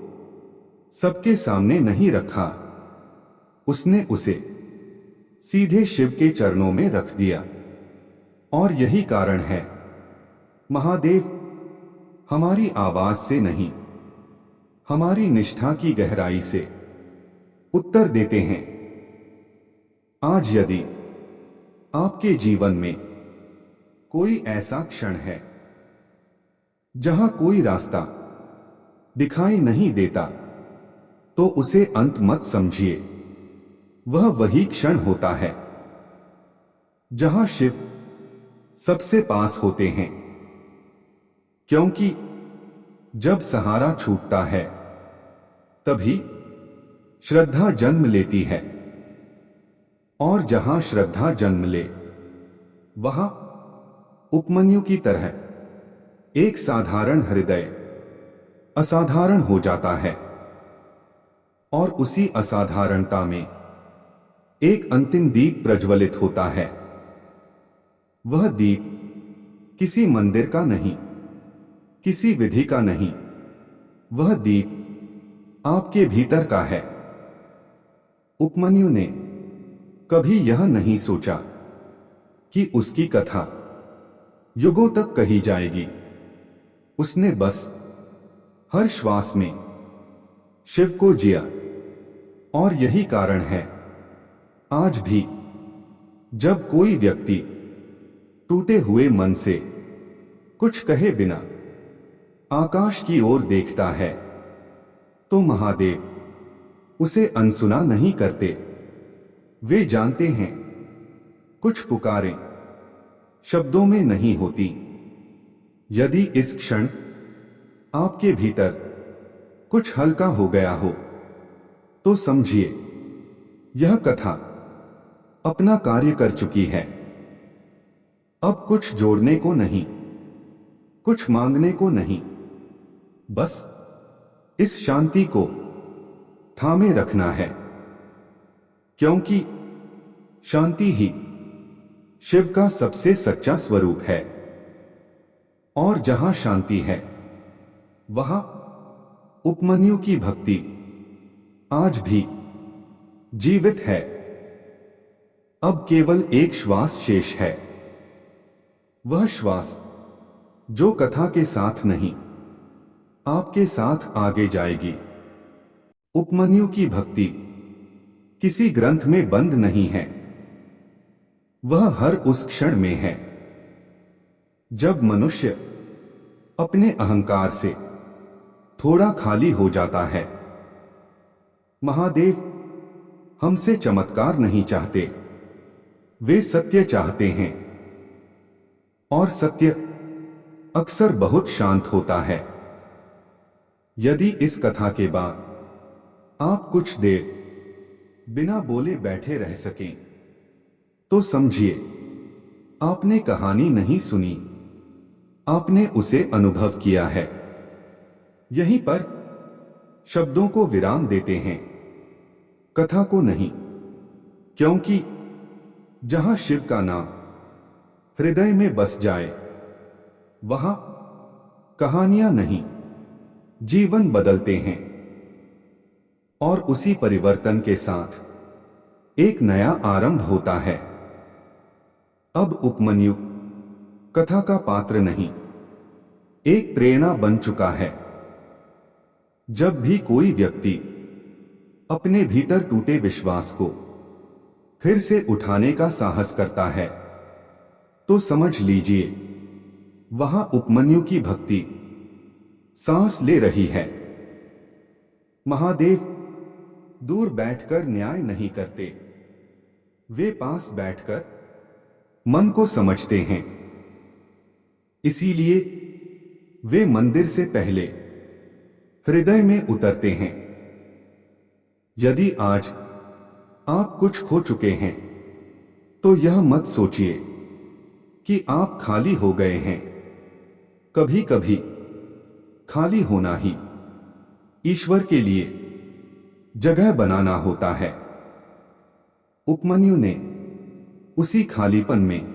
सबके सामने नहीं रखा, उसने उसे सीधे शिव के चरणों में रख दिया। और यही कारण है महादेव हमारी आवाज से नहीं, हमारी निष्ठा की गहराई से उत्तर देते हैं। आज यदि आपके जीवन में कोई ऐसा क्षण है जहां कोई रास्ता दिखाई नहीं देता, तो उसे अंत मत समझिए। वह वही क्षण होता है जहां शिव सबसे पास होते हैं, क्योंकि जब सहारा छूटता है तभी श्रद्धा जन्म लेती है, और जहां श्रद्धा जन्म ले वहां उपमन्यु की तरह एक साधारण हृदय असाधारण हो जाता है, और उसी असाधारणता में एक अंतिम दीप प्रज्वलित होता है। वह दीप किसी मंदिर का नहीं, किसी विधि का नहीं, वह दीप आपके भीतर का है। उपमन्यु ने कभी यह नहीं सोचा कि उसकी कथा युगों तक कही जाएगी। उसने बस हर श्वास में शिव को जिया, और यही कारण है आज भी जब कोई व्यक्ति टूटे हुए मन से कुछ कहे बिना आकाश की ओर देखता है, तो महादेव उसे अनसुना नहीं करते। वे जानते हैं कुछ पुकारें शब्दों में नहीं होती। यदि इस क्षण आपके भीतर कुछ हल्का हो गया हो, तो समझिए यह कथा अपना कार्य कर चुकी है। अब कुछ जोड़ने को नहीं, कुछ मांगने को नहीं, बस इस शांति को थामे रखना है, क्योंकि शांति ही शिव का सबसे सच्चा स्वरूप है। और जहां शांति है वहां उपमन्यु की भक्ति आज भी जीवित है। अब केवल एक श्वास शेष है, वह श्वास जो कथा के साथ नहीं, आपके साथ आगे जाएगी। उपमन्यु की भक्ति किसी ग्रंथ में बंद नहीं है, वह हर उस क्षण में है जब मनुष्य अपने अहंकार से थोड़ा खाली हो जाता है। महादेव हमसे चमत्कार नहीं चाहते, वे सत्य चाहते हैं, और सत्य अक्सर बहुत शांत होता है। यदि इस कथा के बाद आप कुछ देर बिना बोले बैठे रह सकें, तो समझिए आपने कहानी नहीं सुनी, आपने उसे अनुभव किया है। यहीं पर शब्दों को विराम देते हैं, कथा को नहीं, क्योंकि जहां शिव का नाम हृदय में बस जाए वहां कहानियां नहीं, जीवन बदलते हैं। और उसी परिवर्तन के साथ एक नया आरंभ होता है। अब उपमन्यु कथा का पात्र नहीं, एक प्रेरणा बन चुका है। जब भी कोई व्यक्ति अपने भीतर टूटे विश्वास को फिर से उठाने का साहस करता है, तो समझ लीजिए वहां उपमन्यु की भक्ति सांस ले रही है। महादेव दूर बैठकर न्याय नहीं करते, वे पास बैठकर मन को समझते हैं। इसीलिए वे मंदिर से पहले हृदय में उतरते हैं। यदि आज आप कुछ खो चुके हैं, तो यह मत सोचिए कि आप खाली हो गए हैं। कभी कभी खाली होना ही ईश्वर के लिए जगह बनाना होता है। उपमन्यु ने उसी खालीपन में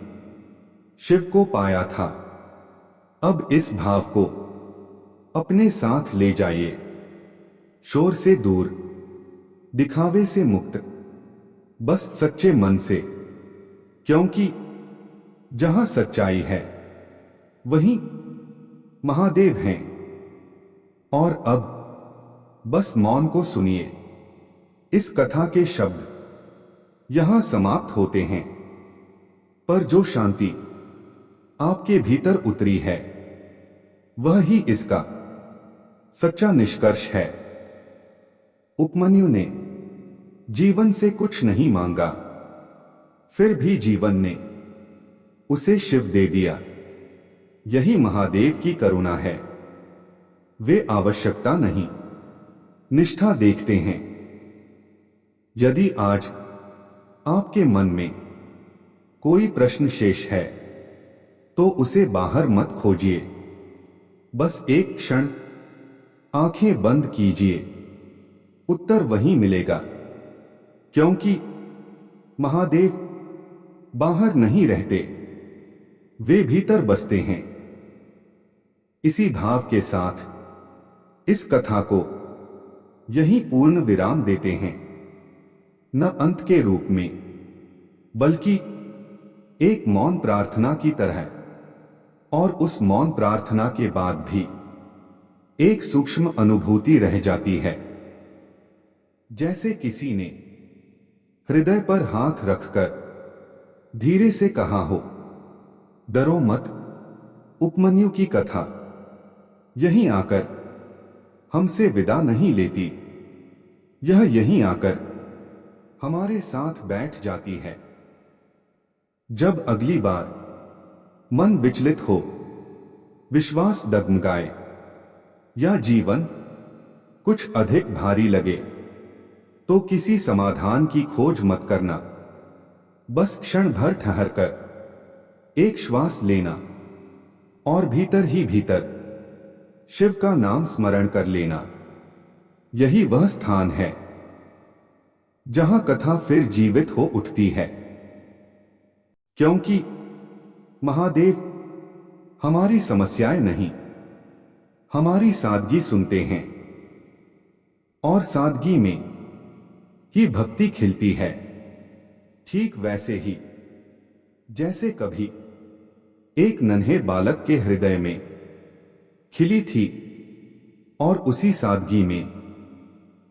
शिव को पाया था। अब इस भाव को अपने साथ ले जाइए, शोर से दूर, दिखावे से मुक्त, बस सच्चे मन से, क्योंकि जहां सच्चाई है वहीं महादेव हैं। और अब बस मौन को सुनिए। इस कथा के शब्द यहां समाप्त होते हैं, पर जो शांति आपके भीतर उतरी है वह ही इसका सच्चा निष्कर्ष है। उपमन्यु ने जीवन से कुछ नहीं मांगा, फिर भी जीवन ने उसे शिव दे दिया। यही महादेव की करुणा है। वे आवश्यकता नहीं, निष्ठा देखते हैं। यदि आज आपके मन में कोई प्रश्न शेष है तो उसे बाहर मत खोजिए, बस एक क्षण आंखें बंद कीजिए, उत्तर वहीं मिलेगा। क्योंकि महादेव बाहर नहीं रहते, वे भीतर बसते हैं। इसी भाव के साथ इस कथा को यहीं पूर्ण विराम देते हैं, न अंत के रूप में बल्कि एक मौन प्रार्थना की तरह। और उस मौन प्रार्थना के बाद भी एक सूक्ष्म अनुभूति रह जाती है, जैसे किसी ने हृदय पर हाथ रखकर धीरे से कहा हो, डरो मत। उपमन्यु की कथा यहीं आकर हमसे विदा नहीं लेती, यह यहीं आकर हमारे साथ बैठ जाती है। जब अगली बार मन विचलित हो, विश्वास डगमगाए या जीवन कुछ अधिक भारी लगे, तो किसी समाधान की खोज मत करना। बस क्षण भर ठहरकर एक श्वास लेना और भीतर ही भीतर शिव का नाम स्मरण कर लेना। यही वह स्थान है जहां कथा फिर जीवित हो उठती है। क्योंकि महादेव हमारी समस्याएं नहीं, हमारी सादगी सुनते हैं, और सादगी में ही भक्ति खिलती है। ठीक वैसे ही जैसे कभी एक नन्हे बालक के हृदय में खिली थी, और उसी सादगी में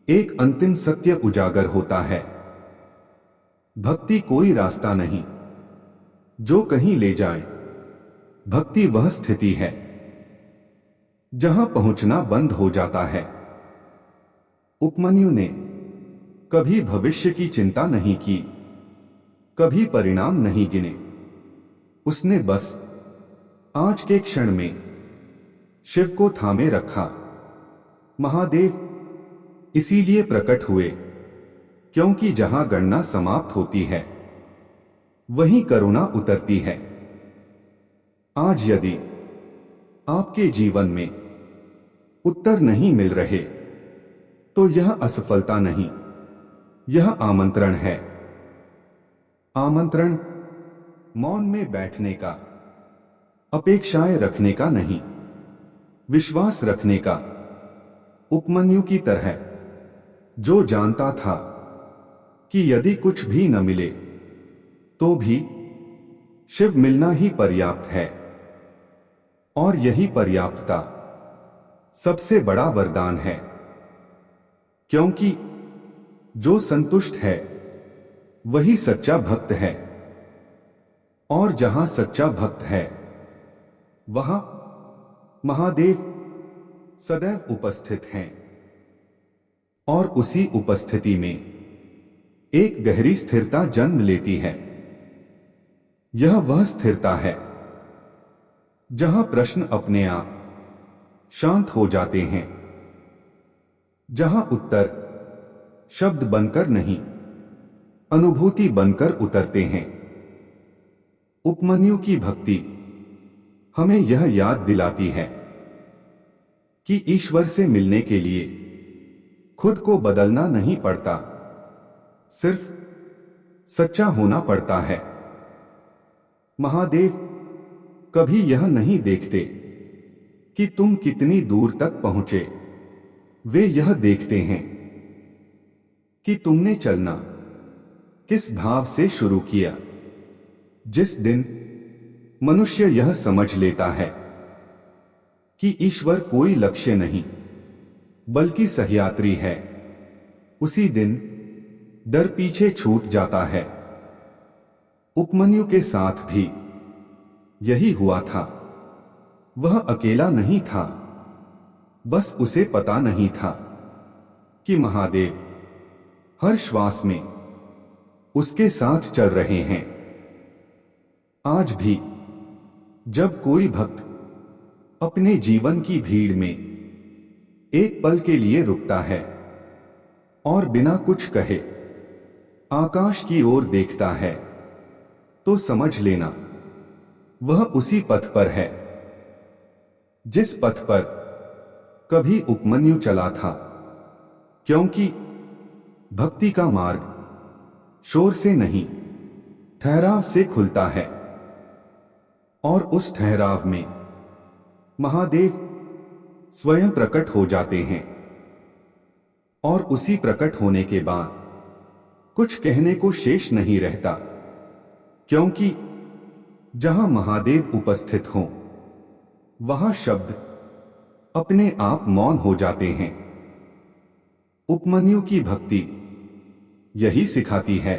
एक अंतिम सत्य उजागर होता है। भक्ति कोई रास्ता नहीं जो कहीं ले जाए, भक्ति वह स्थिति है जहां पहुंचना बंद हो जाता है। उपमन्यु ने कभी भविष्य की चिंता नहीं की, कभी परिणाम नहीं गिने। उसने बस आज के क्षण में शिव को थामे रखा। महादेव इसीलिए प्रकट हुए क्योंकि जहां गणना समाप्त होती है वहीं करुणा उतरती है। आज यदि आपके जीवन में उत्तर नहीं मिल रहे तो यह असफलता नहीं, यह आमंत्रण है। आमंत्रण मौन में बैठने का, अपेक्षाएं रखने का नहीं, विश्वास रखने का। उपमन्यु की तरह, जो जानता था कि यदि कुछ भी न मिले तो भी शिव मिलना ही पर्याप्त है, और यही पर्याप्तता सबसे बड़ा वरदान है। क्योंकि जो संतुष्ट है वही सच्चा भक्त है, और जहां सच्चा भक्त है वहां महादेव सदैव उपस्थित हैं। और उसी उपस्थिति में एक गहरी स्थिरता जन्म लेती है। यह वह स्थिरता है जहां प्रश्न अपने आप शांत हो जाते हैं, जहां उत्तर शब्द बनकर नहीं, अनुभूति बनकर उतरते हैं। उपमन्यु की भक्ति हमें यह याद दिलाती है कि ईश्वर से मिलने के लिए खुद को बदलना नहीं पड़ता, सिर्फ सच्चा होना पड़ता है। महादेव कभी यह नहीं देखते कि तुम कितनी दूर तक पहुंचे, वे यह देखते हैं कि तुमने चलना किस भाव से शुरू किया। जिस दिन मनुष्य यह समझ लेता है कि ईश्वर कोई लक्ष्य नहीं बल्कि सहयात्री है, उसी दिन डर पीछे छूट जाता है। उपमन्यु के साथ भी यही हुआ था। वह अकेला नहीं था, बस उसे पता नहीं था कि महादेव हर श्वास में उसके साथ चल रहे हैं। आज भी जब कोई भक्त अपने जीवन की भीड़ में एक पल के लिए रुकता है और बिना कुछ कहे आकाश की ओर देखता है, तो समझ लेना वह उसी पथ पर है जिस पथ पर कभी उपमन्यु चला था। क्योंकि भक्ति का मार्ग शोर से नहीं, ठहराव से खुलता है, और उस ठहराव में महादेव स्वयं प्रकट हो जाते हैं। और उसी प्रकट होने के बाद कुछ कहने को शेष नहीं रहता, क्योंकि जहां महादेव उपस्थित हों, वहां शब्द अपने आप मौन हो जाते हैं। उपमन्यु की भक्ति यही सिखाती है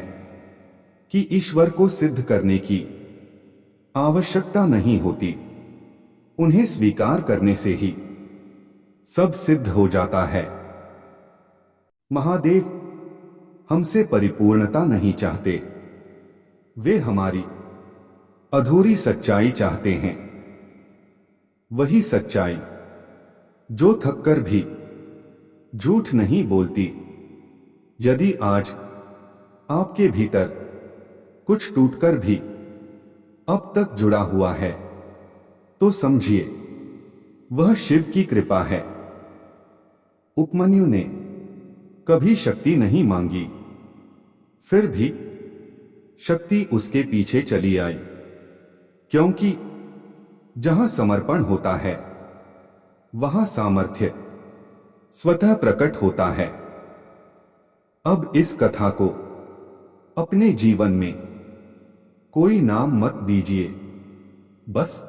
कि ईश्वर को सिद्ध करने की आवश्यकता नहीं होती, उन्हें स्वीकार करने से ही सब सिद्ध हो जाता है। महादेव हमसे परिपूर्णता नहीं चाहते, वे हमारी अधूरी सच्चाई चाहते हैं। वही सच्चाई जो थककर भी झूठ नहीं बोलती। यदि आज आपके भीतर कुछ टूटकर भी अब तक जुड़ा हुआ है, तो समझिए वह शिव की कृपा है। उपमन्यु ने कभी शक्ति नहीं मांगी, फिर भी शक्ति उसके पीछे चली आई, क्योंकि जहां समर्पण होता है वहां सामर्थ्य स्वतः प्रकट होता है। अब इस कथा को अपने जीवन में कोई नाम मत दीजिए, बस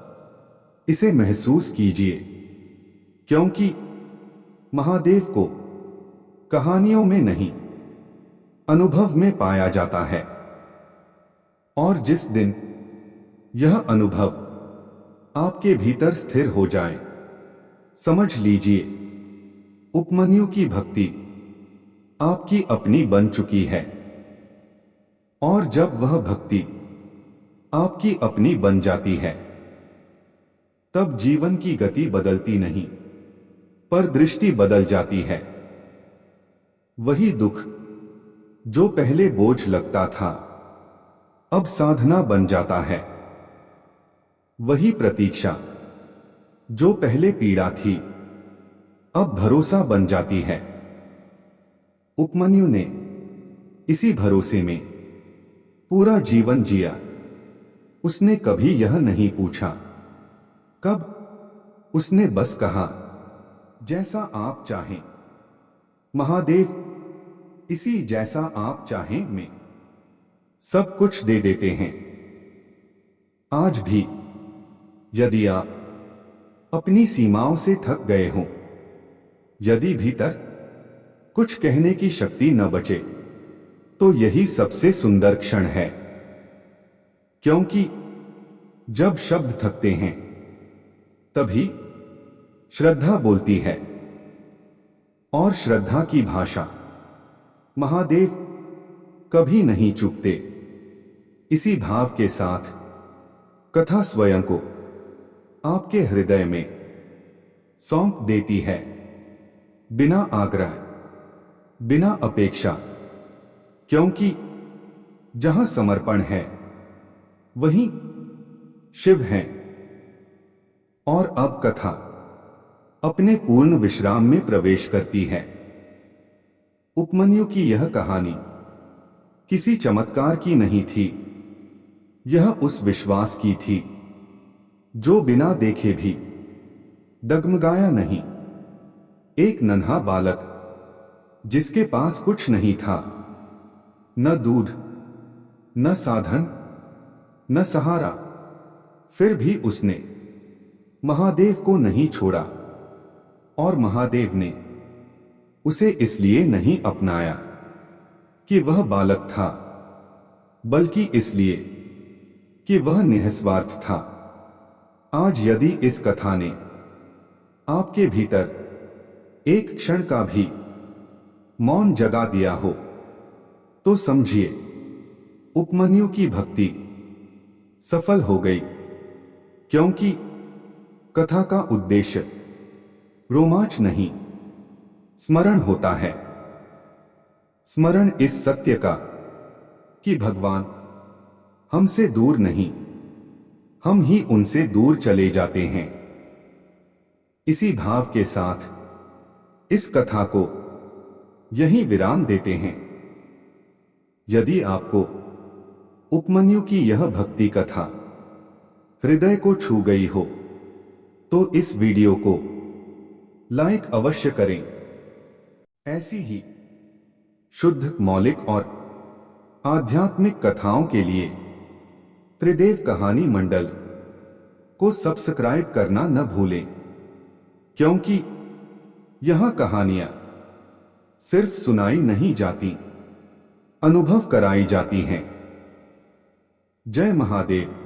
इसे महसूस कीजिए, क्योंकि महादेव को कहानियों में नहीं, अनुभव में पाया जाता है। और जिस दिन यह अनुभव आपके भीतर स्थिर हो जाए, समझ लीजिए उपमन्यु की भक्ति आपकी अपनी बन चुकी है। और जब वह भक्ति आपकी अपनी बन जाती है, तब जीवन की गति बदलती नहीं, पर दृष्टि बदल जाती है। वही दुख जो पहले बोझ लगता था, अब साधना बन जाता है। वही प्रतीक्षा जो पहले पीड़ा थी, अब भरोसा बन जाती है। उपमन्यु ने इसी भरोसे में पूरा जीवन जिया। उसने कभी यह नहीं पूछा कब, उसने बस कहा, जैसा आप चाहें महादेव, इसी जैसा आप चाहें में सब कुछ दे देते हैं। आज भी यदि आप अपनी सीमाओं से थक गए हों, यदि भीतर कुछ कहने की शक्ति न बचे, तो यही सबसे सुंदर क्षण है। क्योंकि जब शब्द थकते हैं, तभी श्रद्धा बोलती है, और श्रद्धा की भाषा महादेव कभी नहीं चूकते। इसी भाव के साथ कथा स्वयं को आपके हृदय में सौंप देती है, बिना आग्रह, बिना अपेक्षा, क्योंकि जहां समर्पण है वहीं शिव है। और अब कथा अपने पूर्ण विश्राम में प्रवेश करती है। उपमन्यु की यह कहानी किसी चमत्कार की नहीं थी, यह उस विश्वास की थी जो बिना देखे भी डगमगाया नहीं। एक नन्हा बालक जिसके पास कुछ नहीं था, न दूध, न साधन, न सहारा, फिर भी उसने महादेव को नहीं छोड़ा, और महादेव ने उसे इसलिए नहीं अपनाया कि वह बालक था, बल्कि इसलिए कि वह निस्वार्थ था। आज यदि इस कथा ने आपके भीतर एक क्षण का भी मौन जगा दिया हो, तो समझिए उपमन्यु की भक्ति सफल हो गई, क्योंकि कथा का उद्देश्य रोमांच नहीं, स्मरण होता है। स्मरण इस सत्य का कि भगवान हमसे दूर नहीं, हम ही उनसे दूर चले जाते हैं। इसी भाव के साथ इस कथा को यहीं विराम देते हैं। यदि आपको उपमन्यु की यह भक्ति कथा हृदय को छू गई हो, तो इस वीडियो को लाइक अवश्य करें। ऐसी ही शुद्ध, मौलिक और आध्यात्मिक कथाओं के लिए त्रिदेव कहानी मंडल को सब्सक्राइब करना न भूलें, क्योंकि यहां कहानियां सिर्फ सुनाई नहीं जाती, अनुभव कराई जाती हैं। जय महादेव।